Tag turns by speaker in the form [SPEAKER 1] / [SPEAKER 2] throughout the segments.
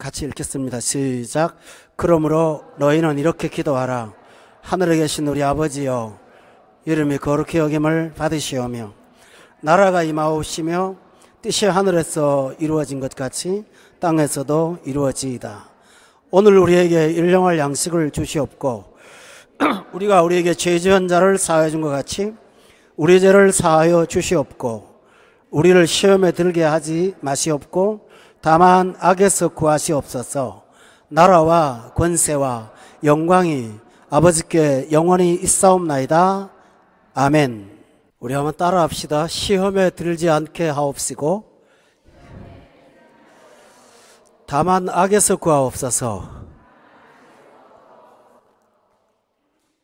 [SPEAKER 1] 같이 읽겠습니다. 시작. 그러므로 너희는 이렇게 기도하라. 하늘에 계신 우리 아버지여, 이름이 거룩히 여김을 받으시오며 나라가 임하옵시며 뜻이 하늘에서 이루어진 것 같이 땅에서도 이루어지이다. 오늘 우리에게 일용할 양식을 주시옵고 우리가 우리에게 죄 지은 자를 사하여 준 것 같이 우리 죄를 사하여 주시옵고 우리를 시험에 들게 하지 마시옵고 다만 악에서 구하시옵소서. 나라와 권세와 영광이 아버지께 영원히 있사옵나이다. 아멘. 우리 한번 따라합시다. 시험에 들지 않게 하옵시고 다만 악에서 구하옵소서.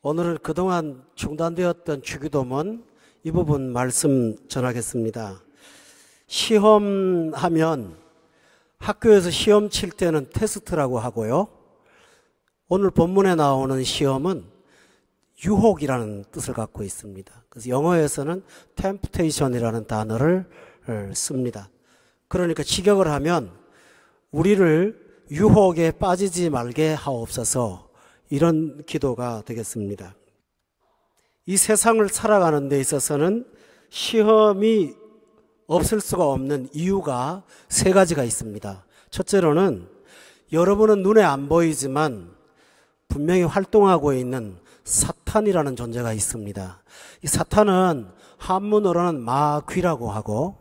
[SPEAKER 1] 오늘은 그동안 중단되었던 주기도문 이 부분 말씀 전하겠습니다. 시험하면 학교에서 시험 칠 때는 테스트라고 하고요. 오늘 본문에 나오는 시험은 유혹이라는 뜻을 갖고 있습니다. 그래서 영어에서는 temptation이라는 단어를 씁니다. 그러니까 직역을 하면 우리를 유혹에 빠지지 말게 하옵소서, 이런 기도가 되겠습니다. 이 세상을 살아가는 데 있어서는 시험이 없을 수가 없는 이유가 세 가지가 있습니다. 첫째로는 여러분은 눈에 안 보이지만 분명히 활동하고 있는 사탄이라는 존재가 있습니다. 이 사탄은 한문어로는 마귀라고 하고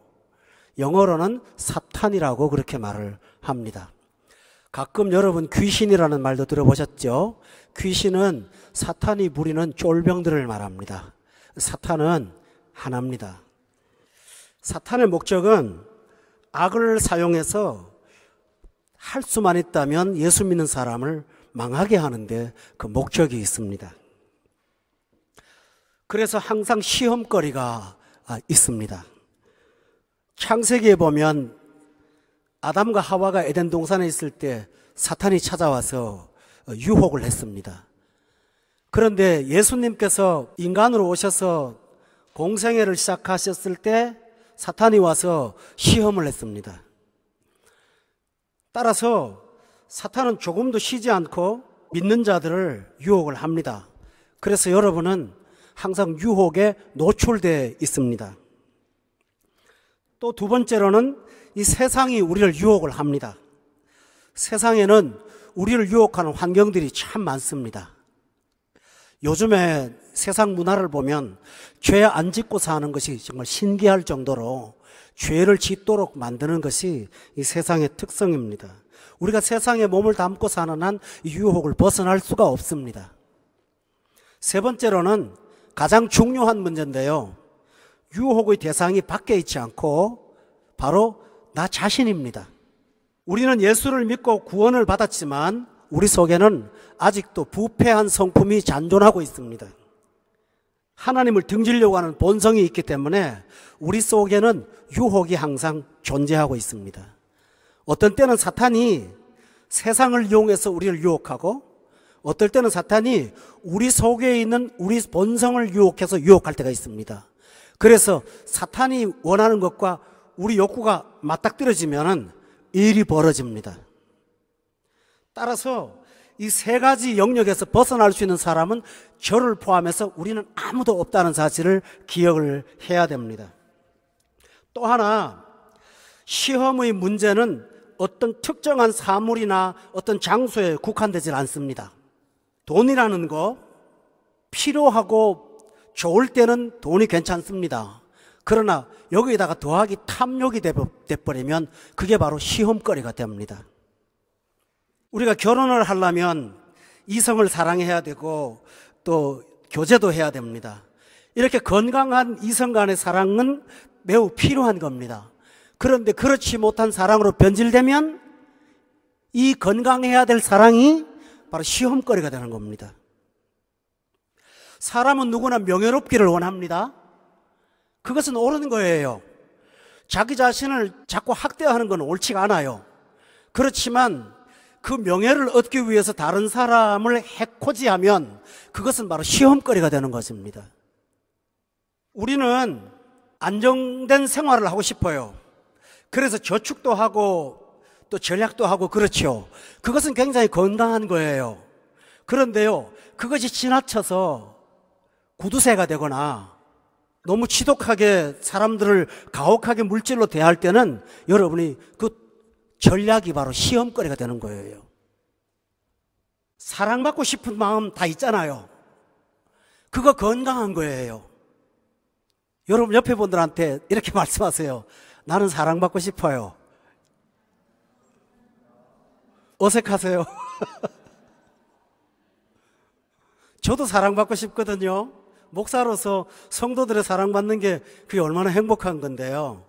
[SPEAKER 1] 영어로는 사탄이라고 그렇게 말을 합니다. 가끔 여러분 귀신이라는 말도 들어보셨죠? 귀신은 사탄이 부리는 쫄병들을 말합니다. 사탄은 하나입니다. 사탄의 목적은 악을 사용해서 할 수만 있다면 예수 믿는 사람을 망하게 하는데 그 목적이 있습니다. 그래서 항상 시험거리가 있습니다. 창세기에 보면 아담과 하와가 에덴 동산에 있을 때 사탄이 찾아와서 유혹을 했습니다. 그런데 예수님께서 인간으로 오셔서 공생애를 시작하셨을 때 사탄이 와서 시험을 했습니다. 따라서 사탄은 조금도 쉬지 않고 믿는 자들을 유혹을 합니다. 그래서 여러분은 항상 유혹에 노출되어 있습니다. 또 두 번째로는 이 세상이 우리를 유혹을 합니다. 세상에는 우리를 유혹하는 환경들이 참 많습니다. 요즘에 세상 문화를 보면 죄 안 짓고 사는 것이 정말 신기할 정도로 죄를 짓도록 만드는 것이 이 세상의 특성입니다. 우리가 세상에 몸을 담고 사는 한 이 유혹을 벗어날 수가 없습니다. 세 번째로는 가장 중요한 문제인데요. 유혹의 대상이 밖에 있지 않고 바로 나 자신입니다. 우리는 예수를 믿고 구원을 받았지만 우리 속에는 아직도 부패한 성품이 잔존하고 있습니다. 하나님을 등지려고 하는 본성이 있기 때문에 우리 속에는 유혹이 항상 존재하고 있습니다. 어떤 때는 사탄이 세상을 이용해서 우리를 유혹하고 어떨 때는 사탄이 우리 속에 있는 우리 본성을 유혹해서 유혹할 때가 있습니다. 그래서 사탄이 원하는 것과 우리 욕구가 맞닥뜨려지면 일이 벌어집니다. 따라서 이 세 가지 영역에서 벗어날 수 있는 사람은 저를 포함해서 우리는 아무도 없다는 사실을 기억을 해야 됩니다. 또 하나, 시험의 문제는 어떤 특정한 사물이나 어떤 장소에 국한되질 않습니다. 돈이라는 거 필요하고 좋을 때는 돈이 괜찮습니다. 그러나 여기에다가 더하기 탐욕이 돼버리면 그게 바로 시험거리가 됩니다. 우리가 결혼을 하려면 이성을 사랑해야 되고 또 교제도 해야 됩니다. 이렇게 건강한 이성 간의 사랑은 매우 필요한 겁니다. 그런데 그렇지 못한 사랑으로 변질되면 이 건강해야 될 사랑이 바로 시험거리가 되는 겁니다. 사람은 누구나 명예롭기를 원합니다. 그것은 옳은 거예요. 자기 자신을 자꾸 학대하는 건 옳지가 않아요. 그렇지만 그 명예를 얻기 위해서 다른 사람을 해코지하면 그것은 바로 시험거리가 되는 것입니다. 우리는 안정된 생활을 하고 싶어요. 그래서 저축도 하고 또 전략도 하고 그렇죠. 그것은 굉장히 건강한 거예요. 그런데요, 그것이 지나쳐서 구두쇠가 되거나 너무 지독하게 사람들을 가혹하게 물질로 대할 때는 여러분이 그 전략이 바로 시험거리가 되는 거예요. 사랑받고 싶은 마음 다 있잖아요. 그거 건강한 거예요. 여러분 옆에 분들한테 이렇게 말씀하세요. 나는 사랑받고 싶어요. 어색하세요? 저도 사랑받고 싶거든요. 목사로서 성도들의 사랑받는 게 그게 얼마나 행복한 건데요.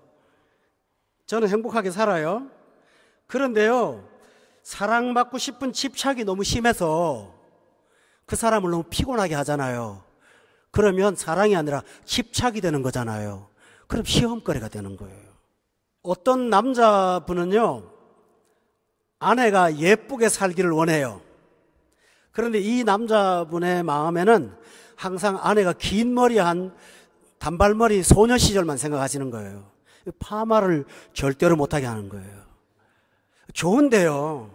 [SPEAKER 1] 저는 행복하게 살아요. 그런데요, 사랑받고 싶은 집착이 너무 심해서 그 사람을 너무 피곤하게 하잖아요. 그러면 사랑이 아니라 집착이 되는 거잖아요. 그럼 시험거리가 되는 거예요. 어떤 남자분은요, 아내가 예쁘게 살기를 원해요. 그런데 이 남자분의 마음에는 항상 아내가 긴 머리한 단발머리 소녀 시절만 생각하시는 거예요. 파마를 절대로 못하게 하는 거예요. 좋은데요,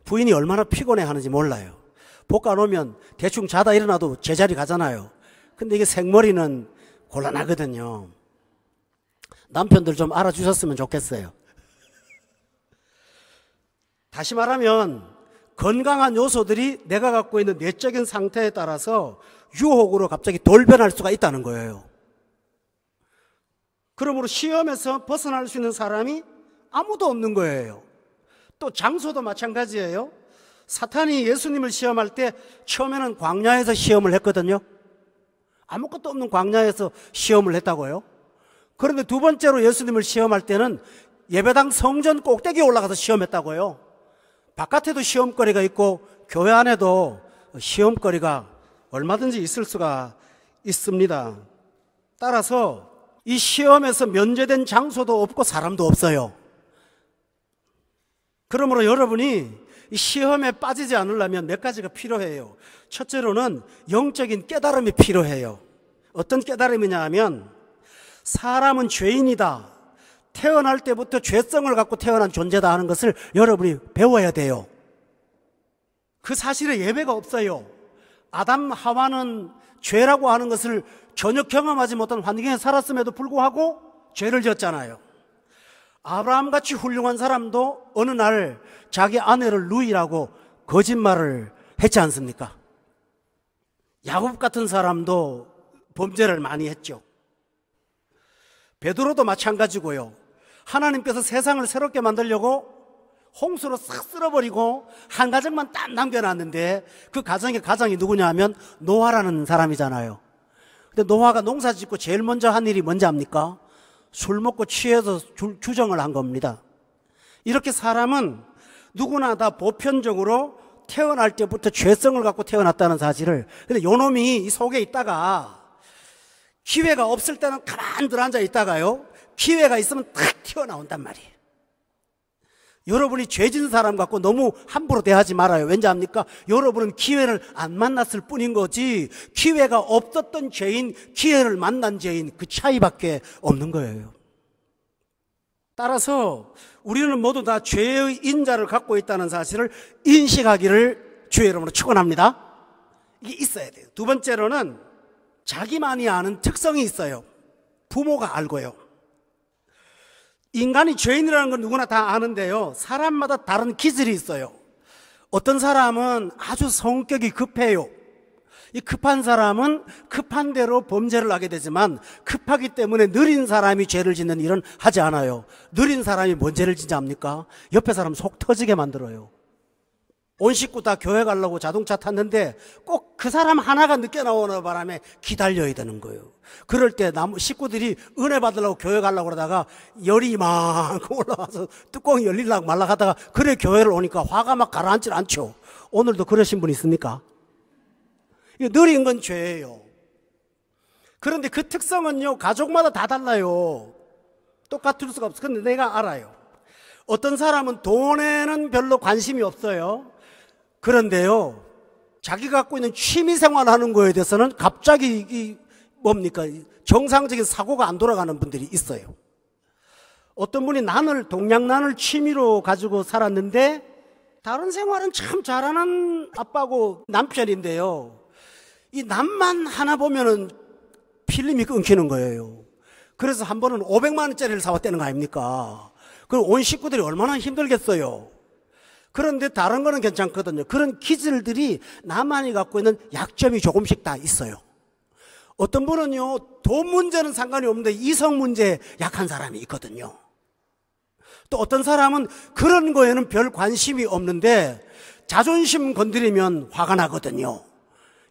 [SPEAKER 1] 부인이 얼마나 피곤해 하는지 몰라요. 볶아놓으면 대충 자다 일어나도 제자리 가잖아요. 근데 이게 생머리는 곤란하거든요. 남편들 좀 알아주셨으면 좋겠어요. 다시 말하면 건강한 요소들이 내가 갖고 있는 내적인 상태에 따라서 유혹으로 갑자기 돌변할 수가 있다는 거예요. 그러므로 시험에서 벗어날 수 있는 사람이 아무도 없는 거예요. 또 장소도 마찬가지예요. 사탄이 예수님을 시험할 때 처음에는 광야에서 시험을 했거든요. 아무것도 없는 광야에서 시험을 했다고요. 그런데 두 번째로 예수님을 시험할 때는 예배당 성전 꼭대기에 올라가서 시험했다고요. 바깥에도 시험거리가 있고 교회 안에도 시험거리가 얼마든지 있을 수가 있습니다. 따라서 이 시험에서 면제된 장소도 없고 사람도 없어요. 그러므로 여러분이 이 시험에 빠지지 않으려면 몇 가지가 필요해요. 첫째로는 영적인 깨달음이 필요해요. 어떤 깨달음이냐 하면 사람은 죄인이다, 태어날 때부터 죄성을 갖고 태어난 존재다 하는 것을 여러분이 배워야 돼요. 그 사실에 예배가 없어요. 아담 하와는 죄라고 하는 것을 전혀 경험하지 못한 환경에 살았음에도 불구하고 죄를 지었잖아요. 아브라함같이 훌륭한 사람도 어느 날 자기 아내를 누이라고 거짓말을 했지 않습니까? 야곱 같은 사람도 범죄를 많이 했죠. 베드로도 마찬가지고요. 하나님께서 세상을 새롭게 만들려고 홍수로 싹 쓸어버리고 한 가정만 딱 남겨놨는데 그 가정의 가장이 누구냐 하면 노아라는 사람이잖아요. 근데 노아가 농사 짓고 제일 먼저 한 일이 뭔지 압니까? 술 먹고 취해서 주정을 한 겁니다. 이렇게 사람은 누구나 다 보편적으로 태어날 때부터 죄성을 갖고 태어났다는 사실을, 근데 요놈이 이 속에 있다가 기회가 없을 때는 가만 들어앉아 있다가요, 기회가 있으면 탁 튀어나온단 말이에요. 여러분이 죄진 사람 갖고 너무 함부로 대하지 말아요. 왠지 압니까? 여러분은 기회를 안 만났을 뿐인 거지 기회가 없었던 죄인, 기회를 만난 죄인, 그 차이밖에 없는 거예요. 따라서 우리는 모두 다 죄의 인자를 갖고 있다는 사실을 인식하기를 주의 이름으로 축원합니다. 이게 있어야 돼요. 두 번째로는 자기만이 아는 특성이 있어요. 부모가 알고요. 인간이 죄인이라는 건 누구나 다 아는데요, 사람마다 다른 기질이 있어요. 어떤 사람은 아주 성격이 급해요. 이 급한 사람은 급한 대로 범죄를 하게 되지만 급하기 때문에 느린 사람이 죄를 짓는 일은 하지 않아요. 느린 사람이 뭔 죄를 짓지 합니까? 옆에 사람 속 터지게 만들어요. 온 식구 다 교회 가려고 자동차 탔는데 꼭 그 사람 하나가 늦게 나오는 바람에 기다려야 되는 거예요. 그럴 때 식구들이 은혜 받으려고 교회 가려고 그러다가 열이 이만큼 올라와서 뚜껑이 열리려고 말라 하다가 그래 교회를 오니까 화가 막 가라앉질 않죠. 오늘도 그러신 분 있습니까? 이거 느린 건 죄예요. 그런데 그 특성은요, 가족마다 다 달라요. 똑같을 수가 없어. 근데 내가 알아요. 어떤 사람은 돈에는 별로 관심이 없어요. 그런데요, 자기가 갖고 있는 취미 생활하는 거에 대해서는 갑자기 뭡니까? 정상적인 사고가 안 돌아가는 분들이 있어요. 어떤 분이 동양난을 취미로 가지고 살았는데 다른 생활은 참 잘하는 아빠고 남편인데요. 이 남만 하나 보면은 필름이 끊기는 거예요. 그래서 한 번은 500만 원짜리를 사왔다는 거 아닙니까? 그럼 온 식구들이 얼마나 힘들겠어요. 그런데 다른 거는 괜찮거든요. 그런 기질들이 나만이 갖고 있는 약점이 조금씩 다 있어요. 어떤 분은요, 돈 문제는 상관이 없는데 이성 문제에 약한 사람이 있거든요. 또 어떤 사람은 그런 거에는 별 관심이 없는데 자존심 건드리면 화가 나거든요.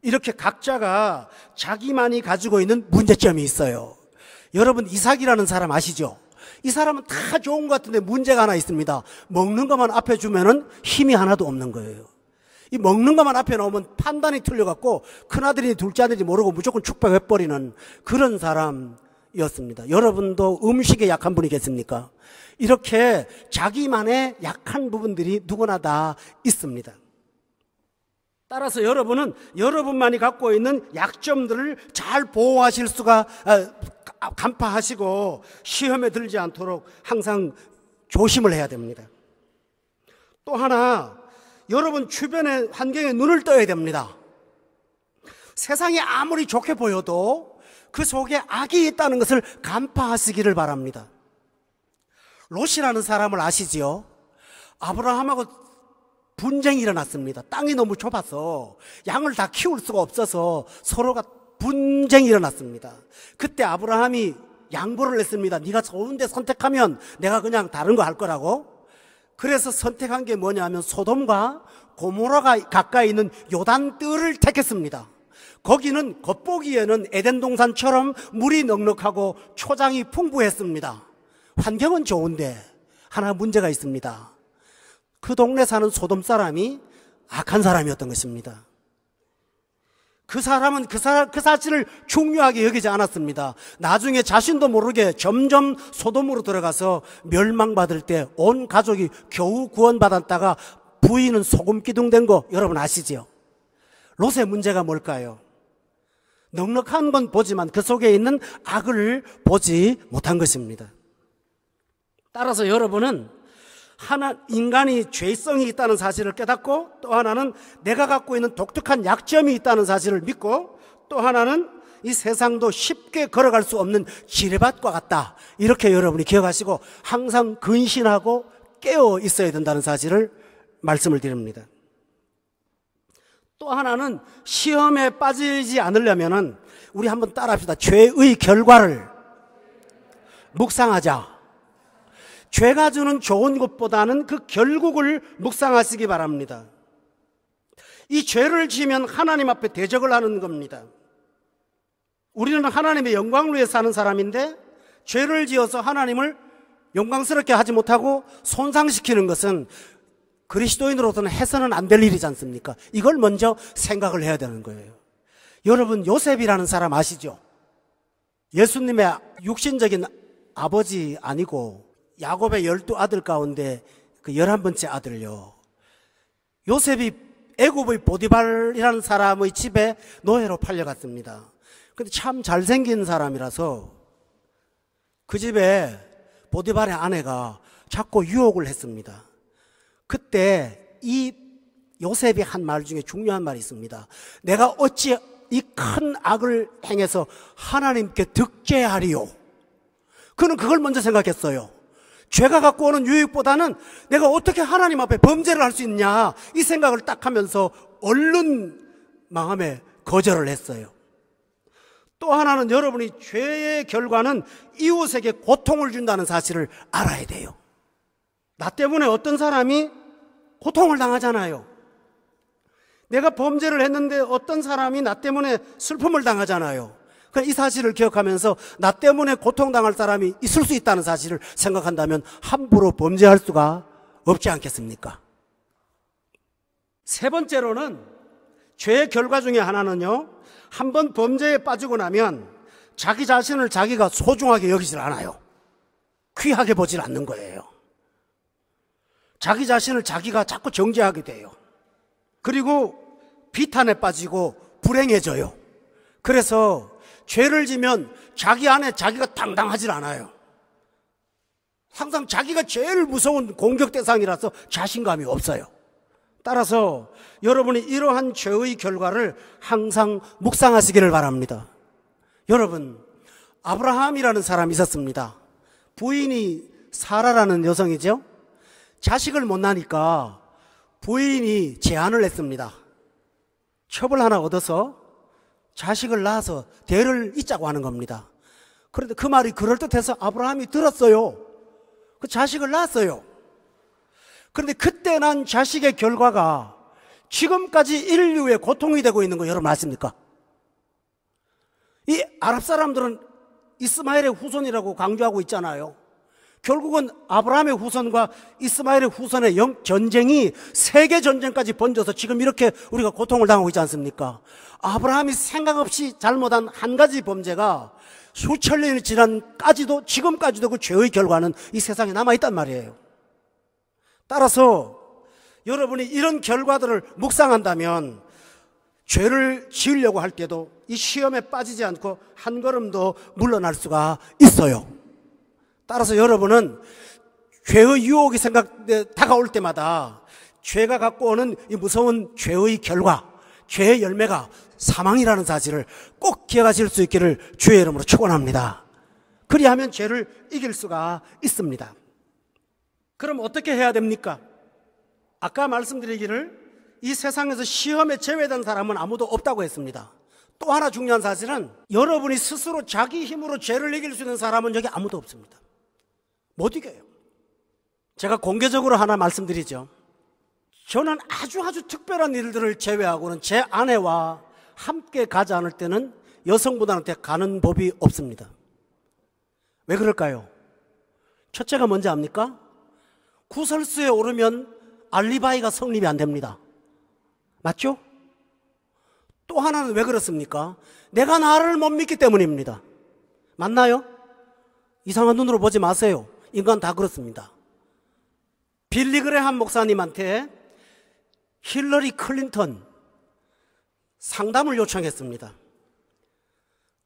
[SPEAKER 1] 이렇게 각자가 자기만이 가지고 있는 문제점이 있어요. 여러분, 이삭이라는 사람 아시죠? 이 사람은 다 좋은 것 같은데 문제가 하나 있습니다. 먹는 것만 앞에 주면은 힘이 하나도 없는 거예요. 이 먹는 것만 앞에 나오면 판단이 틀려갖고 큰아들이 둘째 아들인지 모르고 무조건 축복해버리는 그런 사람이었습니다. 여러분도 음식에 약한 분이 계십니까? 이렇게 자기만의 약한 부분들이 누구나 다 있습니다. 따라서 여러분은 여러분만이 갖고 있는 약점들을 잘 보호하실 수가 간파하시고 시험에 들지 않도록 항상 조심을 해야 됩니다. 또 하나, 여러분 주변의 환경에 눈을 떠야 됩니다. 세상이 아무리 좋게 보여도 그 속에 악이 있다는 것을 간파하시기를 바랍니다. 롯이라는 사람을 아시지요? 아브라함하고 분쟁이 일어났습니다. 땅이 너무 좁아서 양을 다 키울 수가 없어서 서로가 분쟁이 일어났습니다. 그때 아브라함이 양보를 했습니다. 네가 좋은데 선택하면 내가 그냥 다른 거 할 거라고. 그래서 선택한 게 뭐냐면 소돔과 고모라가 가까이 있는 요단뜰을 택했습니다. 거기는 겉보기에는 에덴 동산처럼 물이 넉넉하고 초장이 풍부했습니다. 환경은 좋은데 하나 문제가 있습니다. 그 동네 사는 소돔 사람이 악한 사람이었던 것입니다. 그 사람은 그 사실을 중요하게 여기지 않았습니다. 나중에 자신도 모르게 점점 소돔으로 들어가서 멸망받을 때 온 가족이 겨우 구원받았다가 부인은 소금 기둥된 거 여러분 아시죠? 롯의 문제가 뭘까요? 넉넉한 건 보지만 그 속에 있는 악을 보지 못한 것입니다. 따라서 여러분은 인간이 죄성이 있다는 사실을 깨닫고, 또 하나는 내가 갖고 있는 독특한 약점이 있다는 사실을 믿고, 또 하나는 이 세상도 쉽게 걸어갈 수 없는 지뢰밭과 같다. 이렇게 여러분이 기억하시고 항상 근신하고 깨어 있어야 된다는 사실을 말씀을 드립니다. 또 하나는 시험에 빠지지 않으려면은 우리 한번 따라합시다. 죄의 결과를 묵상하자. 죄가 주는 좋은 것보다는 그 결국을 묵상하시기 바랍니다. 이 죄를 지으면 하나님 앞에 대적을 하는 겁니다. 우리는 하나님의 영광을 위해 사는 사람인데 죄를 지어서 하나님을 영광스럽게 하지 못하고 손상시키는 것은 그리스도인으로서는 해서는 안 될 일이지 않습니까? 이걸 먼저 생각을 해야 되는 거예요. 여러분, 요셉이라는 사람 아시죠? 예수님의 육신적인 아버지 아니고 야곱의 12아들 가운데 그 11번째 아들요. 요셉이 애굽의 보디발이라는 사람의 집에 노예로 팔려갔습니다. 근데 참 잘생긴 사람이라서 그 집에 보디발의 아내가 자꾸 유혹을 했습니다. 그때 이 요셉이 한 말 중에 중요한 말이 있습니다. 내가 어찌 이 큰 악을 행해서 하나님께 득죄하리요. 그는 그걸 먼저 생각했어요. 죄가 갖고 오는 유익보다는 내가 어떻게 하나님 앞에 범죄를 할 수 있냐, 이 생각을 딱 하면서 얼른 마음에 거절을 했어요. 또 하나는 여러분이 죄의 결과는 이웃에게 고통을 준다는 사실을 알아야 돼요. 나 때문에 어떤 사람이 고통을 당하잖아요. 내가 범죄를 했는데 어떤 사람이 나 때문에 슬픔을 당하잖아요. 이 사실을 기억하면서 나 때문에 고통당할 사람이 있을 수 있다는 사실을 생각한다면 함부로 범죄할 수가 없지 않겠습니까? 세 번째로는 죄의 결과 중에 하나는요, 한번 범죄에 빠지고 나면 자기 자신을 자기가 소중하게 여기질 않아요. 귀하게 보질 않는 거예요. 자기 자신을 자기가 자꾸 정죄하게 돼요. 그리고 비탄에 빠지고 불행해져요. 그래서 죄를 지면 자기 안에 자기가 당당하질 않아요. 항상 자기가 제일 무서운 공격 대상이라서 자신감이 없어요. 따라서 여러분이 이러한 죄의 결과를 항상 묵상하시기를 바랍니다. 여러분, 아브라함이라는 사람이 있었습니다. 부인이 사라라는 여성이죠. 자식을 못 낳으니까 부인이 제안을 했습니다. 첩을 하나 얻어서 자식을 낳아서 대를 잇자고 하는 겁니다. 그런데 그 말이 그럴듯해서 아브라함이 들었어요. 그 자식을 낳았어요. 그런데 그때 난 자식의 결과가 지금까지 인류의 고통이 되고 있는 거 여러분 아십니까? 이 아랍 사람들은 이스마엘의 후손이라고 강조하고 있잖아요. 결국은 아브라함의 후손과 이스마엘의 후손의 전쟁이 세계 전쟁까지 번져서 지금 이렇게 우리가 고통을 당하고 있지 않습니까? 아브라함이 생각 없이 잘못한 한 가지 범죄가 수천 년이 지난까지도 지금까지도 그 죄의 결과는 이 세상에 남아있단 말이에요. 따라서 여러분이 이런 결과들을 묵상한다면 죄를 지으려고 할 때도 이 시험에 빠지지 않고 한 걸음도 물러날 수가 있어요. 따라서 여러분은 죄의 유혹이 다가올 때마다 죄가 갖고 오는 이 무서운 죄의 결과, 죄의 열매가 사망이라는 사실을 꼭 기억하실 수 있기를 주의 이름으로 축원합니다. 그리하면 죄를 이길 수가 있습니다. 그럼 어떻게 해야 됩니까? 아까 말씀드리기를 이 세상에서 시험에 제외된 사람은 아무도 없다고 했습니다. 또 하나 중요한 사실은 여러분이 스스로 자기 힘으로 죄를 이길 수 있는 사람은 여기 아무도 없습니다. 못 이겨요. 제가 공개적으로 하나 말씀드리죠. 저는 아주 특별한 일들을 제외하고는 제 아내와 함께 가지 않을 때는 여성분한테 가는 법이 없습니다. 왜 그럴까요? 첫째가 뭔지 압니까? 구설수에 오르면 알리바이가 성립이 안 됩니다. 맞죠? 또 하나는 왜 그렇습니까? 내가 나를 못 믿기 때문입니다. 맞나요? 이상한 눈으로 보지 마세요. 인간 다 그렇습니다. 빌리 그레함 목사님한테 힐러리 클린턴 상담을 요청했습니다.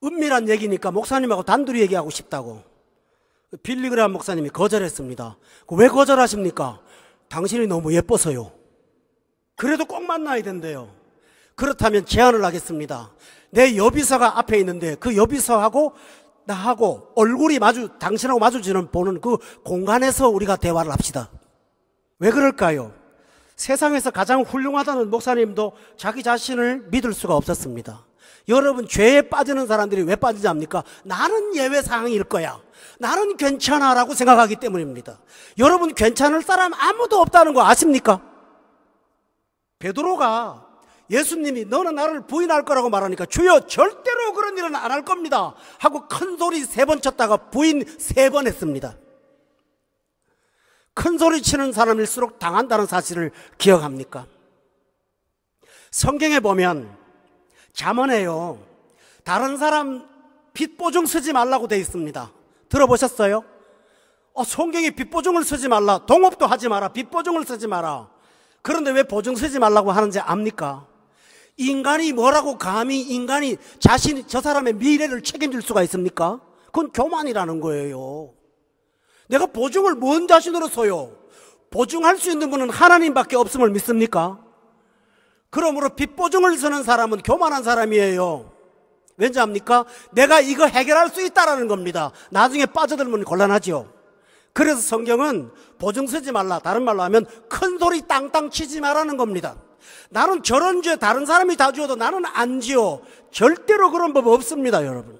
[SPEAKER 1] 은밀한 얘기니까 목사님하고 단둘이 얘기하고 싶다고. 빌리 그레함 목사님이 거절했습니다. 왜 거절하십니까? 당신이 너무 예뻐서요. 그래도 꼭 만나야 된대요. 그렇다면 제안을 하겠습니다. 내 여비서가 앞에 있는데 그 여비서하고 나하고 얼굴이 당신하고 보는 그 공간에서 우리가 대화를 합시다. 왜 그럴까요? 세상에서 가장 훌륭하다는 목사님도 자기 자신을 믿을 수가 없었습니다. 여러분, 죄에 빠지는 사람들이 왜 빠지지 않습니까? 나는 예외 사항일 거야. 나는 괜찮아라고 생각하기 때문입니다. 여러분, 괜찮을 사람 아무도 없다는 거 아십니까? 베드로가 예수님이 너는 나를 부인할 거라고 말하니까 주여 절대로 그런 일은 안 할 겁니다 하고 큰 소리 3번 쳤다가 부인 3번 했습니다. 큰 소리 치는 사람일수록 당한다는 사실을 기억합니까? 성경에 보면 잠언에요, 다른 사람 빚보증 쓰지 말라고 되어 있습니다. 들어보셨어요? 성경이 빚보증을 쓰지 말라, 동업도 하지 마라, 빚보증을 쓰지 마라. 그런데 왜 보증 쓰지 말라고 하는지 압니까? 인간이 뭐라고 감히 인간이 저 사람의 미래를 책임질 수가 있습니까? 그건 교만이라는 거예요. 내가 보증을 뭔 자신으로 써요? 보증할 수 있는 분은 하나님밖에 없음을 믿습니까? 그러므로 빚보증을 쓰는 사람은 교만한 사람이에요. 왠지 압니까? 내가 이거 해결할 수 있다라는 겁니다. 나중에 빠져들면 곤란하죠. 그래서 성경은 보증 쓰지 말라, 다른 말로 하면 큰 소리 땅땅 치지 말라는 겁니다. 나는 저런 죄 다른 사람이 다 지어도 나는 안 지어. 절대로 그런 법 없습니다, 여러분.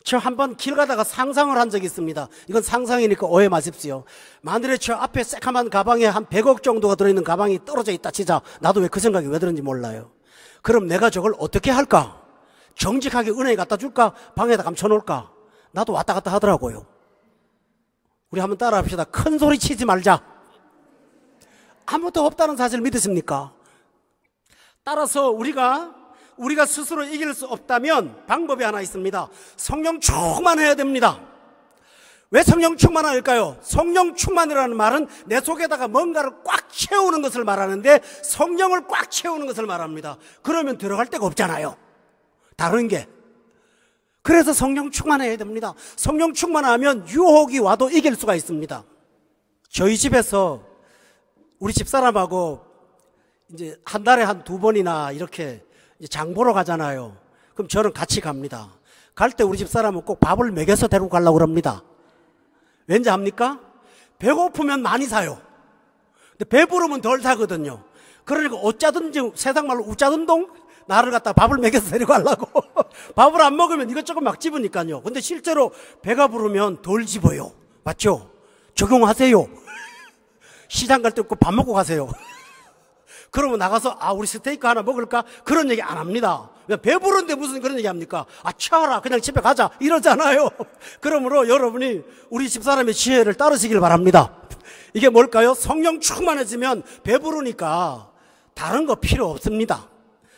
[SPEAKER 1] 저 한번 길 가다가 상상을 한 적이 있습니다. 이건 상상이니까 오해 마십시오. 만일에 저 앞에 새카만 가방에 한 100억 정도가 들어있는 가방이 떨어져 있다 치자. 나도 왜 그 생각이 왜 들었는지 몰라요. 그럼 내가 저걸 어떻게 할까? 정직하게 은행에 갖다 줄까? 방에다 감춰놓을까? 나도 왔다 갔다 하더라고요. 우리 한번 따라 합시다. 큰 소리 치지 말자. 아무도 없다는 사실을 믿으십니까? 따라서 우리가 스스로 이길 수 없다면 방법이 하나 있습니다. 성령 충만해야 됩니다. 왜 성령 충만할까요? 성령 충만이라는 말은 내 속에다가 뭔가를 꽉 채우는 것을 말하는데 성령을 꽉 채우는 것을 말합니다. 그러면 들어갈 데가 없잖아요. 다른 게. 그래서 성령 충만해야 됩니다. 성령 충만하면 유혹이 와도 이길 수가 있습니다. 저희 집에서 우리 집사람하고 이제 한 달에 한 2번이나 이렇게 장 보러 가잖아요. 그럼 저는 같이 갑니다. 갈 때 우리 집사람은 꼭 밥을 먹여서 데리고 가려고 그럽니다. 왠지 압니까? 배고프면 많이 사요. 근데 배부르면 덜 사거든요. 그러니까 어쩌든지 세상 말로 우짜든동 나를 갖다 밥을 먹여서 데리고 가려고. 밥을 안 먹으면 이것저것 막 집으니까요. 근데 실제로 배가 부르면 덜 집어요. 맞죠? 적용하세요. 시장 갈 때 꼭 밥 먹고 가세요. 그러면 나가서 우리 스테이크 하나 먹을까? 그런 얘기 안 합니다. 배부른데 무슨 그런 얘기 합니까? 치워라 그냥 집에 가자 이러잖아요. 그러므로 여러분이 우리 집사람의 지혜를 따르시길 바랍니다. 이게 뭘까요? 성령 충만해지면 배부르니까 다른 거 필요 없습니다.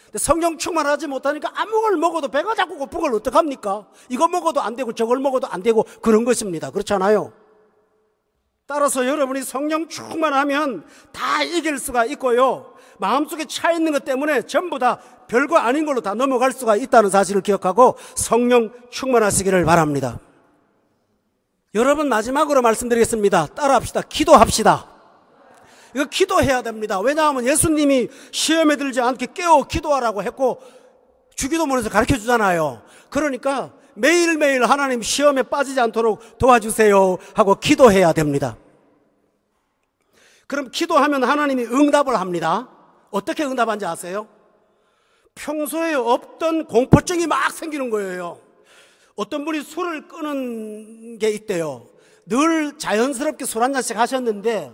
[SPEAKER 1] 근데 성령 충만하지 못하니까 아무 걸 먹어도 배가 자꾸 고픈 걸 어떡합니까? 이거 먹어도 안 되고 저걸 먹어도 안 되고 그런 것입니다. 그렇잖아요. 따라서 여러분이 성령 충만하면 다 이길 수가 있고요. 마음속에 차 있는 것 때문에 전부 다 별거 아닌 걸로 다 넘어갈 수가 있다는 사실을 기억하고 성령 충만하시기를 바랍니다. 여러분 마지막으로 말씀드리겠습니다. 따라합시다. 기도합시다. 이거 기도해야 됩니다. 왜냐하면 예수님이 시험에 들지 않게 깨어 기도하라고 했고 주기도문에서 가르쳐 주잖아요. 그러니까 매일매일 하나님 시험에 빠지지 않도록 도와주세요 하고 기도해야 됩니다. 그럼 기도하면 하나님이 응답을 합니다. 어떻게 응답한지 아세요? 평소에 없던 공포증이 막 생기는 거예요. 어떤 분이 술을 끄는 게 있대요. 늘 자연스럽게 술 한 잔씩 하셨는데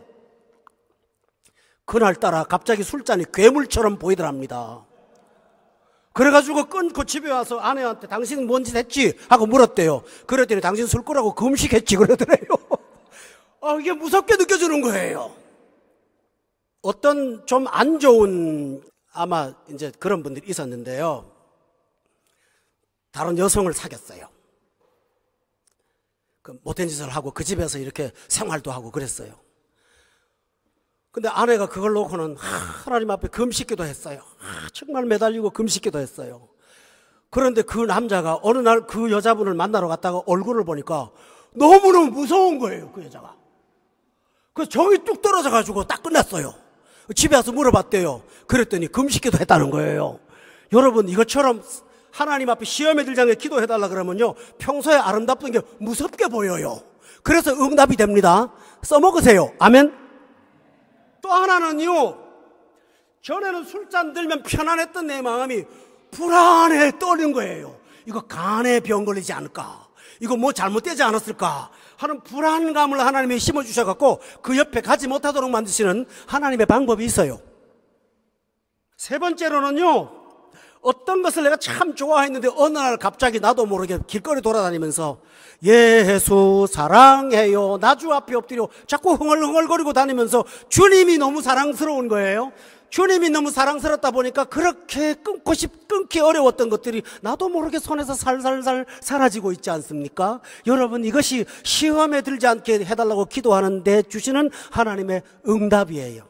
[SPEAKER 1] 그날따라 갑자기 술잔이 괴물처럼 보이더랍니다. 그래가지고 끊고 집에 와서 아내한테 당신 뭔 짓 했지? 하고 물었대요. 그랬더니 당신 술 끄라고 금식했지 그러더래요. 이게 무섭게 느껴지는 거예요. 어떤 좀 안 좋은 아마 이제 그런 분들이 있었는데요. 다른 여성을 사귀었어요. 못된 짓을 하고 그 집에서 이렇게 생활도 하고 그랬어요. 근데 아내가 그걸 놓고는 하나님 앞에 금식기도 했어요. 정말 매달리고 금식기도 했어요. 그런데 그 남자가 어느 날 그 여자분을 만나러 갔다가 얼굴을 보니까 너무너무 무서운 거예요. 그 여자가. 그래서 정이 뚝 떨어져가지고 딱 끝났어요. 집에 와서 물어봤대요. 그랬더니 금식기도 했다는 거예요. 여러분 이것처럼 하나님 앞에 시험에 들장에 기도해달라 그러면요 평소에 아름답던 게 무섭게 보여요. 그래서 응답이 됩니다. 써먹으세요. 아멘. 또 하나는요, 전에는 술잔 들면 편안했던 내 마음이 불안해 떠는 거예요. 이거 간에 병 걸리지 않을까? 이거 뭐 잘못되지 않았을까? 하는 불안감을 하나님이 심어주셔갖고 그 옆에 가지 못하도록 만드시는 하나님의 방법이 있어요. 세 번째로는요, 어떤 것을 내가 참 좋아했는데 어느 날 갑자기 나도 모르게 길거리 돌아다니면서 예수 사랑해요 나주 앞에 엎드려 자꾸 흥얼흥얼거리고 다니면서 주님이 너무 사랑스러운 거예요. 주님이 너무 사랑스럽다 보니까 그렇게 끊기 어려웠던 것들이 나도 모르게 손에서 살살살 사라지고 있지 않습니까? 여러분 이것이 시험에 들지 않게 해달라고 기도하는데 주시는 하나님의 응답이에요.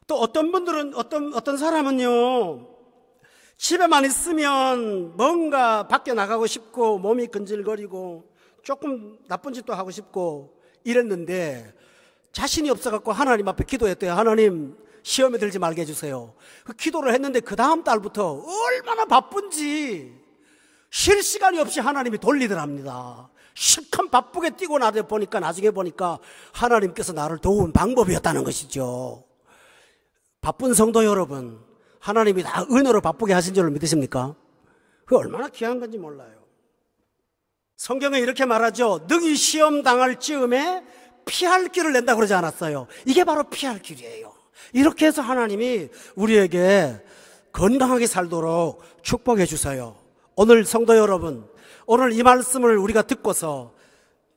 [SPEAKER 1] 또 어떤 분들은 어떤 사람은요 집에만 있으면 뭔가 밖에 나가고 싶고 몸이 근질거리고 조금 나쁜 짓도 하고 싶고 이랬는데 자신이 없어갖고 하나님 앞에 기도했대요. 하나님 시험에 들지 말게 해주세요. 그 기도를 했는데 그 다음 달부터 얼마나 바쁜지 쉴 시간이 없이 하나님이 돌리더랍니다. 실컷 바쁘게 뛰고 나중에 보니까 하나님께서 나를 도운 방법이었다는 것이죠. 바쁜 성도 여러분, 하나님이 다 은혜로 바쁘게 하신 줄로 믿으십니까? 그게 얼마나 귀한 건지 몰라요. 성경에 이렇게 말하죠. 능히 시험 당할 즈음에 피할 길을 낸다고 그러지 않았어요. 이게 바로 피할 길이에요. 이렇게 해서 하나님이 우리에게 건강하게 살도록 축복해 주세요. 오늘 성도 여러분, 오늘 이 말씀을 우리가 듣고서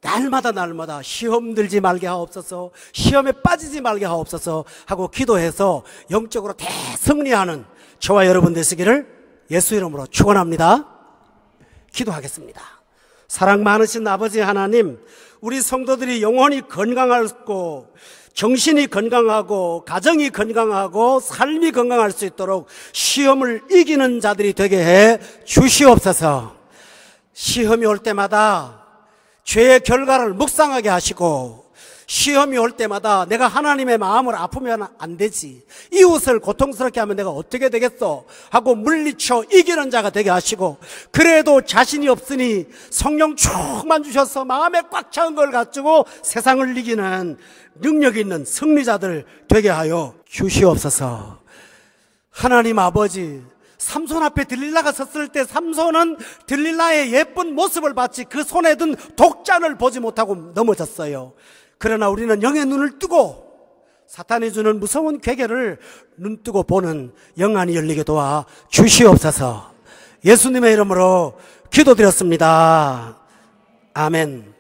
[SPEAKER 1] 날마다 시험 들지 말게 하옵소서, 시험에 빠지지 말게 하옵소서 하고 기도해서 영적으로 대승리하는 저와 여러분 되시기를 예수 이름으로 축원합니다. 기도하겠습니다. 사랑 많으신 아버지 하나님, 우리 성도들이 영혼이 건강하고 정신이 건강하고 가정이 건강하고 삶이 건강할 수 있도록 시험을 이기는 자들이 되게 해 주시옵소서. 시험이 올 때마다 죄의 결과를 묵상하게 하시고, 시험이 올 때마다 내가 하나님의 마음을 아프면 안 되지, 이웃을 고통스럽게 하면 내가 어떻게 되겠어 하고 물리쳐 이기는 자가 되게 하시고, 그래도 자신이 없으니 성령 충만 주셔서 마음에 꽉 차은 걸 가지고 세상을 이기는 능력 있는 승리자들 되게 하여 주시옵소서. 하나님 아버지, 삼손 앞에 들릴라가 섰을 때 삼손은 들릴라의 예쁜 모습을 봤지 그 손에 든 독잔을 보지 못하고 넘어졌어요. 그러나 우리는 영의 눈을 뜨고 사탄이 주는 무서운 괴계를 눈뜨고 보는 영안이 열리게 도와 주시옵소서. 예수님의 이름으로 기도드렸습니다. 아멘.